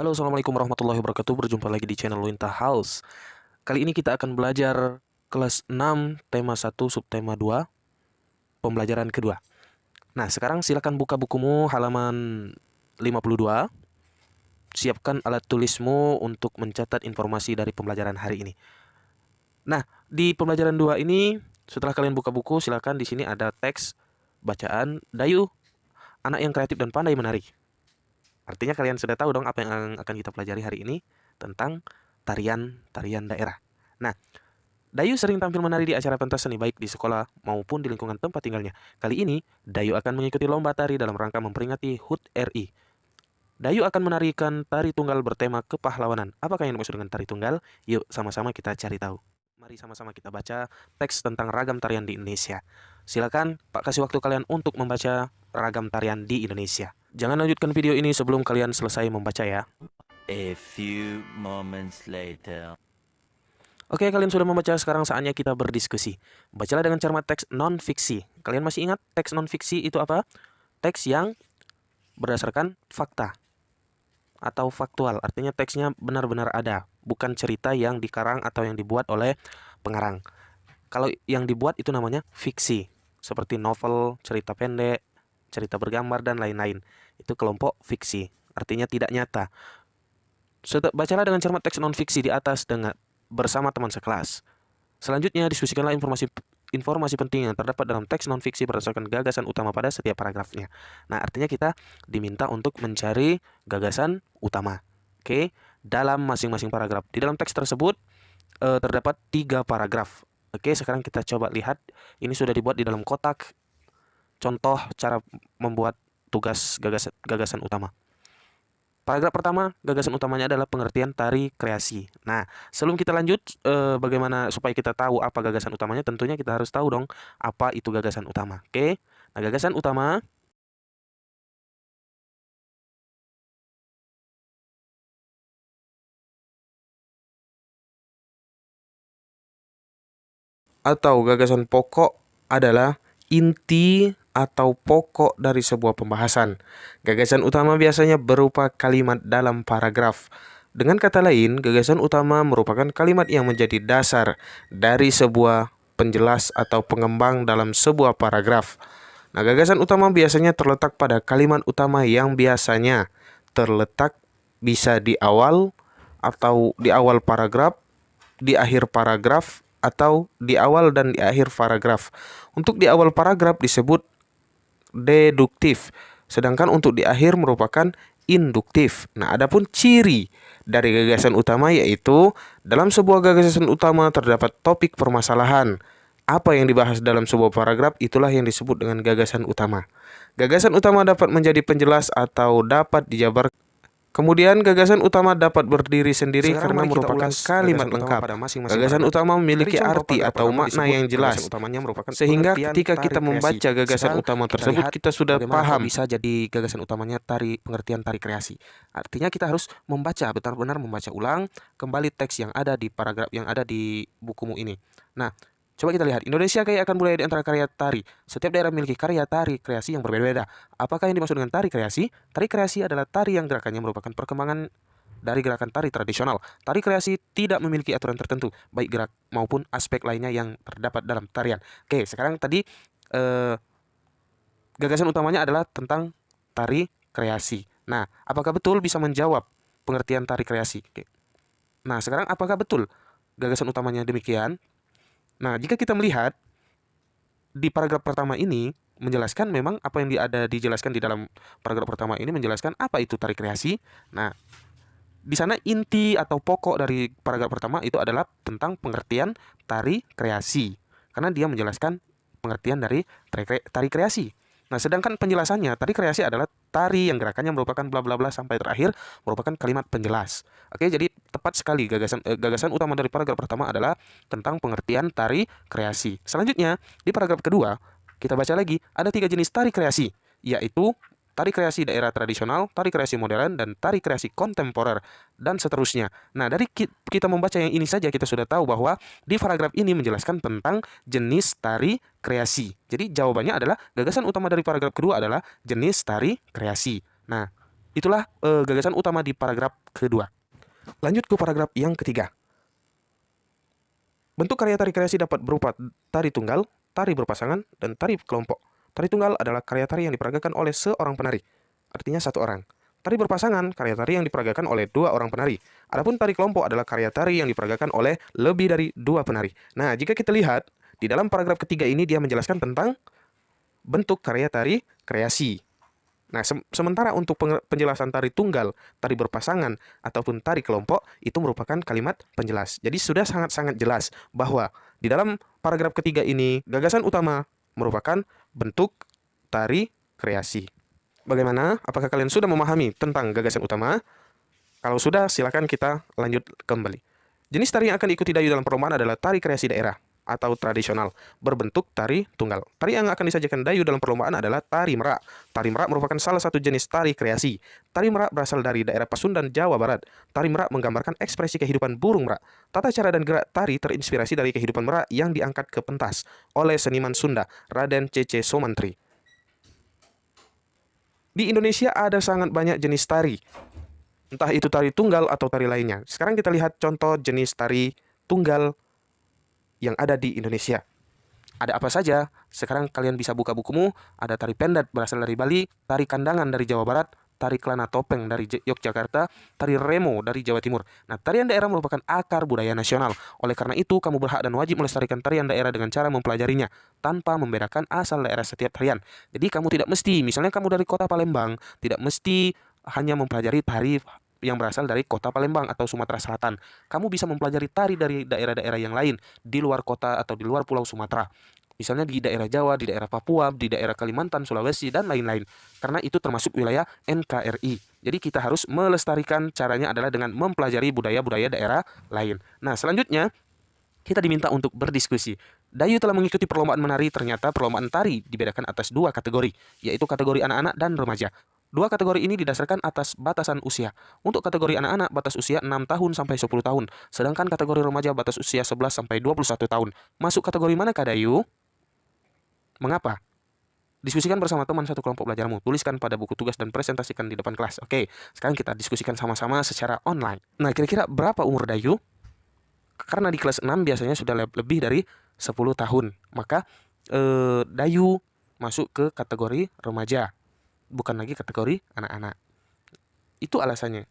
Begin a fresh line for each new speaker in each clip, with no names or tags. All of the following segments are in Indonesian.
Halo, assalamualaikum warahmatullahi wabarakatuh. Berjumpa lagi di channel Winta House. Kali ini kita akan belajar kelas 6, tema 1, subtema 2, pembelajaran kedua. Nah, sekarang silakan buka bukumu halaman 52. Siapkan alat tulismu untuk mencatat informasi dari pembelajaran hari ini. Nah, di pembelajaran 2 ini, setelah kalian buka buku, silakan di sini ada teks bacaan Dayu, anak yang kreatif dan pandai menari. Artinya kalian sudah tahu dong apa yang akan kita pelajari hari ini tentang tarian daerah. Nah, Dayu sering tampil menari di acara pentas seni baik di sekolah maupun di lingkungan tempat tinggalnya. Kali ini, Dayu akan mengikuti lomba tari dalam rangka memperingati HUT RI. Dayu akan menarikan tari tunggal bertema kepahlawanan. Apakah yang dimaksud dengan tari tunggal? Yuk sama-sama kita cari tahu. Mari sama-sama kita baca teks tentang ragam tarian di Indonesia. Silakan Pak kasih waktu kalian untuk membaca ragam tarian di Indonesia. Jangan lanjutkan video ini sebelum kalian selesai membaca ya.
A few moments later.
Oke, kalian sudah membaca, sekarang saatnya kita berdiskusi. Bacalah dengan cermat teks non-fiksi. Kalian masih ingat teks non-fiksi itu apa? Teks yang berdasarkan fakta atau faktual. Artinya teksnya benar-benar ada, bukan cerita yang dikarang atau yang dibuat oleh pengarang. Kalau yang dibuat itu namanya fiksi, seperti novel, cerita pendek, cerita bergambar, dan lain-lain. Itu kelompok fiksi, artinya tidak nyata. Bacalah dengan cermat teks non-fiksi di atas bersama teman sekelas. Selanjutnya, diskusikanlah informasi penting yang terdapat dalam teks non-fiksi berdasarkan gagasan utama pada setiap paragrafnya. Nah, artinya kita diminta untuk mencari gagasan utama. Oke, dalam masing-masing paragraf. Di dalam teks tersebut terdapat 3 paragraf. Oke, sekarang kita coba lihat. Ini sudah dibuat di dalam kotak. Contoh cara membuat tugas gagasan utama. Paragraf pertama, gagasan utamanya adalah pengertian tari kreasi. Nah, sebelum kita lanjut, bagaimana supaya kita tahu apa gagasan utamanya, tentunya kita harus tahu dong apa itu gagasan utama. Oke, nah gagasan utama atau gagasan pokok adalah inti atau pokok dari sebuah pembahasan. Gagasan utama biasanya berupa kalimat dalam paragraf. Dengan kata lain, gagasan utama merupakan kalimat yang menjadi dasar dari sebuah penjelas atau pengembang dalam sebuah paragraf. Nah, gagasan utama biasanya terletak pada kalimat utama yang biasanya terletak bisa di awal atau di awal paragraf, di akhir paragraf, atau di awal dan di akhir paragraf. Untuk di awal paragraf disebut deduktif, sedangkan untuk di akhir merupakan induktif. Nah, adapun ciri dari gagasan utama yaitu dalam sebuah gagasan utama terdapat topik permasalahan. Apa yang dibahas dalam sebuah paragraf itulah yang disebut dengan gagasan utama. Gagasan utama dapat menjadi penjelas atau dapat dijabarkan. Kemudian gagasan utama dapat berdiri sendiri karena merupakan kalimat lengkap. Gagasan utama memiliki arti atau makna yang jelas, sehingga ketika kita membaca gagasan utama tersebut kita sudah paham. Bisa jadi gagasan utamanya pengertian tari kreasi. Artinya kita harus membaca, benar-benar membaca ulang kembali teks yang ada di paragraf yang ada di bukumu ini. Nah, coba kita lihat, Indonesia kaya akan budaya di antara karya tari. Setiap daerah memiliki karya tari kreasi yang berbeda-beda. Apakah yang dimaksud dengan tari kreasi? Tari kreasi adalah tari yang gerakannya merupakan perkembangan dari gerakan tari tradisional. Tari kreasi tidak memiliki aturan tertentu, baik gerak maupun aspek lainnya yang terdapat dalam tarian. Oke, sekarang tadi gagasan utamanya adalah tentang tari kreasi. Nah, apakah betul bisa menjawab pengertian tari kreasi? Oke. Nah, sekarang apakah betul gagasan utamanya demikian? Nah, jika kita melihat di paragraf pertama ini menjelaskan memang apa yang dijelaskan di dalam paragraf pertama ini menjelaskan apa itu tari kreasi. Nah, di sana inti atau pokok dari paragraf pertama itu adalah tentang pengertian tari kreasi. Karena dia menjelaskan pengertian dari tari kreasi. Nah, sedangkan penjelasannya, tari kreasi adalah tari yang gerakannya merupakan bla bla bla sampai terakhir merupakan kalimat penjelas. Oke, jadi tepat sekali gagasan utama dari paragraf pertama adalah tentang pengertian tari kreasi. Selanjutnya, di paragraf kedua, kita baca lagi, ada 3 jenis tari kreasi, yaitu tari kreasi daerah tradisional, tari kreasi modern, dan tari kreasi kontemporer, dan seterusnya. Nah, dari kita membaca yang ini saja kita sudah tahu bahwa di paragraf ini menjelaskan tentang jenis tari kreasi. Jadi jawabannya adalah gagasan utama dari paragraf kedua adalah jenis tari kreasi. Nah, Itulah gagasan utama di paragraf kedua. Lanjut ke paragraf yang ketiga. Bentuk karya tari kreasi dapat berupa tari tunggal, tari berpasangan, dan tari kelompok. Tari tunggal adalah karya tari yang diperagakan oleh seorang penari, artinya satu orang. Tari berpasangan, karya tari yang diperagakan oleh dua orang penari. Adapun tari kelompok adalah karya tari yang diperagakan oleh lebih dari dua penari. Nah, jika kita lihat, di dalam paragraf ketiga ini dia menjelaskan tentang bentuk karya tari kreasi. Nah, sementara untuk penjelasan tari tunggal, tari berpasangan, ataupun tari kelompok, itu merupakan kalimat penjelas. Jadi sudah sangat-sangat jelas bahwa di dalam paragraf ketiga ini, gagasan utama merupakan bentuk tari kreasi. Bagaimana? Apakah kalian sudah memahami tentang gagasan utama? Kalau sudah, silakan kita lanjut kembali. Jenis tari yang akan diikuti Dayu dalam perlombaan adalah tari kreasi daerah atau tradisional berbentuk tari tunggal. Tari yang akan disajikan Dayu dalam perlombaan adalah tari merak. Tari merak merupakan salah satu jenis tari kreasi. Tari merak berasal dari daerah Pasundan, Jawa Barat. Tari merak menggambarkan ekspresi kehidupan burung merak. Tata cara dan gerak tari terinspirasi dari kehidupan merak yang diangkat ke pentas oleh seniman Sunda, Raden C.C. Somantri. Di Indonesia ada sangat banyak jenis tari, entah itu tari tunggal atau tari lainnya. Sekarang kita lihat contoh jenis tari tunggal yang ada di Indonesia. Ada apa saja? Sekarang kalian bisa buka bukumu. Ada tari pendat berasal dari Bali, tari kandangan dari Jawa Barat, tari kelana topeng dari Yogyakarta, tari remo dari Jawa Timur. Nah, tarian daerah merupakan akar budaya nasional. Oleh karena itu, kamu berhak dan wajib melestarikan tarian daerah dengan cara mempelajarinya, tanpa membedakan asal daerah setiap tarian. Jadi, kamu tidak mesti, misalnya kamu dari kota Palembang, tidak mesti hanya mempelajari tari yang berasal dari kota Palembang atau Sumatera Selatan. Kamu bisa mempelajari tari dari daerah-daerah yang lain, di luar kota atau di luar pulau Sumatera. Misalnya di daerah Jawa, di daerah Papua, di daerah Kalimantan, Sulawesi, dan lain-lain. Karena itu termasuk wilayah NKRI. Jadi kita harus melestarikan, caranya adalah dengan mempelajari budaya-budaya daerah lain. Nah, selanjutnya kita diminta untuk berdiskusi. Dayu telah mengikuti perlombaan menari, ternyata perlombaan tari dibedakan atas dua kategori, yaitu kategori anak-anak dan remaja. Dua kategori ini didasarkan atas batasan usia. Untuk kategori anak-anak, batas usia 6 tahun sampai 10 tahun. Sedangkan kategori remaja, batas usia 11 sampai 21 tahun. Masuk kategori manakah Dayu? Mengapa? Diskusikan bersama teman satu kelompok belajarmu. Tuliskan pada buku tugas dan presentasikan di depan kelas. Oke, sekarang kita diskusikan sama-sama secara online. Nah, kira-kira berapa umur Dayu? Karena di kelas 6 biasanya sudah lebih dari 10 tahun. Maka Dayu masuk ke kategori remaja, bukan lagi kategori anak-anak. Itu alasannya.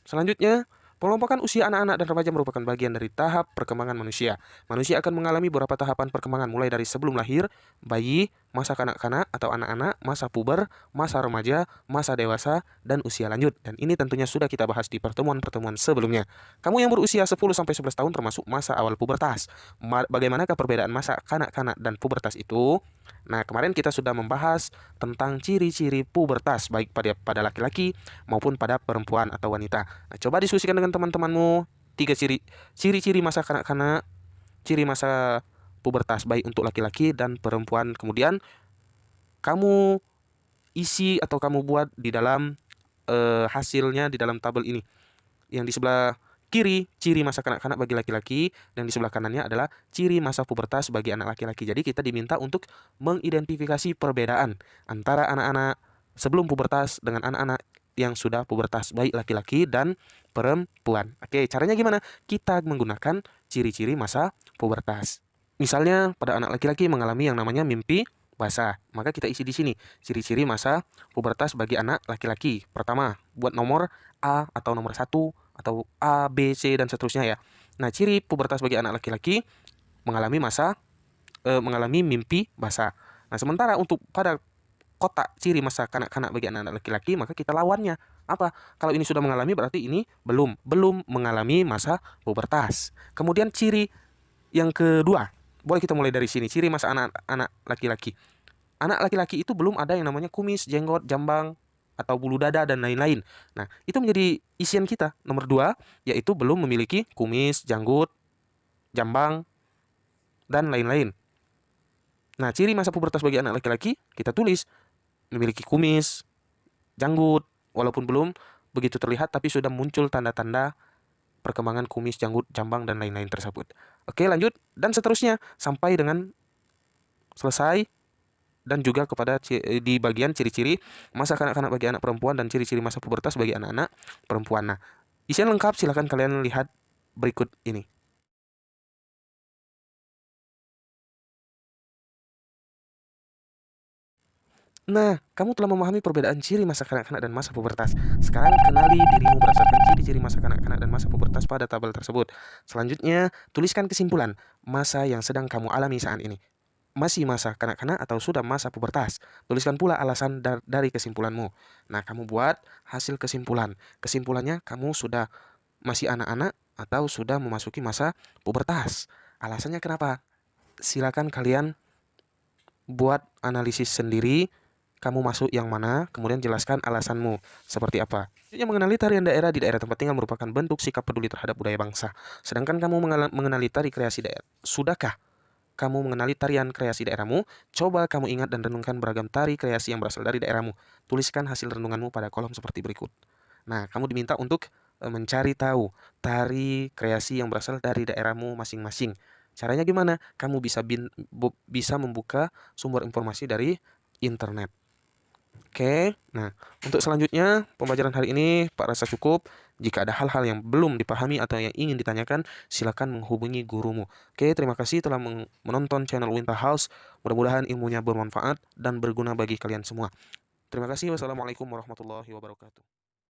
Selanjutnya, pengelompokan usia anak-anak dan remaja merupakan bagian dari tahap perkembangan manusia. Manusia akan mengalami beberapa tahapan perkembangan, mulai dari sebelum lahir, bayi, masa kanak-kanak atau anak-anak, masa puber, masa remaja, masa dewasa, dan usia lanjut. Dan ini tentunya sudah kita bahas di pertemuan-pertemuan sebelumnya. Kamu yang berusia 10-11 tahun termasuk masa awal pubertas. Bagaimanakah perbedaan masa kanak-kanak dan pubertas itu? Nah, kemarin kita sudah membahas tentang ciri-ciri pubertas, baik pada laki-laki maupun pada perempuan atau wanita. Nah, coba diskusikan dengan teman-temanmu 3 ciri-ciri masa kanak-kanak, ciri masa pubertas baik untuk laki-laki dan perempuan. Kemudian kamu isi atau kamu buat di dalam hasilnya di dalam tabel ini. Yang di sebelah kiri ciri masa kanak-kanak bagi laki-laki, dan di sebelah kanannya adalah ciri masa pubertas bagi anak laki-laki. Jadi kita diminta untuk mengidentifikasi perbedaan antara anak-anak sebelum pubertas dengan anak-anak yang sudah pubertas, baik laki-laki dan perempuan. Oke, caranya gimana? Kita menggunakan ciri-ciri masa pubertas. Misalnya pada anak laki-laki mengalami yang namanya mimpi basah, maka kita isi di sini ciri-ciri masa pubertas bagi anak laki-laki. Pertama, buat nomor A atau nomor 1 atau A, B, C dan seterusnya ya. Nah, ciri pubertas bagi anak laki-laki mengalami mimpi basah. Nah, sementara untuk pada kotak ciri masa kanak-kanak bagi anak-anak laki-laki, maka kita lawannya. Apa? Kalau ini sudah mengalami berarti ini belum mengalami masa pubertas. Kemudian ciri yang kedua, boleh kita mulai dari sini. Ciri masa anak-anak laki-laki. Anak laki-laki itu belum ada yang namanya kumis, jenggot, jambang, atau bulu dada, dan lain-lain. Nah, itu menjadi isian kita. Nomor 2, yaitu belum memiliki kumis, janggut, jambang, dan lain-lain. Nah, ciri masa pubertas bagi anak laki-laki, kita tulis memiliki kumis, janggut, walaupun belum begitu terlihat, tapi sudah muncul tanda-tanda perkembangan kumis, janggut, jambang, dan lain-lain tersebut. Oke, lanjut. Dan seterusnya, sampai dengan selesai dan juga kepada di bagian ciri-ciri masa kanak-kanak bagi anak perempuan dan ciri-ciri masa pubertas bagi anak-anak perempuan. Nah, isian lengkap silahkan kalian lihat berikut ini. Nah, kamu telah memahami perbedaan ciri masa kanak-kanak dan masa pubertas. Sekarang kenali dirimu berdasarkan ciri-ciri masa kanak-kanak dan masa pubertas pada tabel tersebut. Selanjutnya, tuliskan kesimpulan masa yang sedang kamu alami saat ini. Masih masa kanak-kanak atau sudah masa pubertas? Tuliskan pula alasan dari kesimpulanmu. Nah, kamu buat hasil kesimpulan. Kesimpulannya kamu sudah masih anak-anak atau sudah memasuki masa pubertas. Alasannya kenapa? Silakan kalian buat analisis sendiri, kamu masuk yang mana, kemudian jelaskan alasanmu seperti apa. Yang mengenali tarian daerah di daerah tempat tinggal merupakan bentuk sikap peduli terhadap budaya bangsa. Sedangkan kamu mengenali tari kreasi daerah. Sudahkah kamu mengenali tarian kreasi daerahmu? Coba kamu ingat dan renungkan beragam tari kreasi yang berasal dari daerahmu. Tuliskan hasil renunganmu pada kolom seperti berikut. Nah, kamu diminta untuk mencari tahu tari kreasi yang berasal dari daerahmu masing-masing. Caranya gimana? Kamu bisa membuka sumber informasi dari internet. Oke, nah untuk selanjutnya pembelajaran hari ini Pak rasa cukup. Jika ada hal-hal yang belum dipahami atau yang ingin ditanyakan, silakan menghubungi gurumu. Oke, terima kasih telah menonton channel Winter House. Mudah-mudahan ilmunya bermanfaat dan berguna bagi kalian semua. Terima kasih. Wassalamualaikum warahmatullahi wabarakatuh.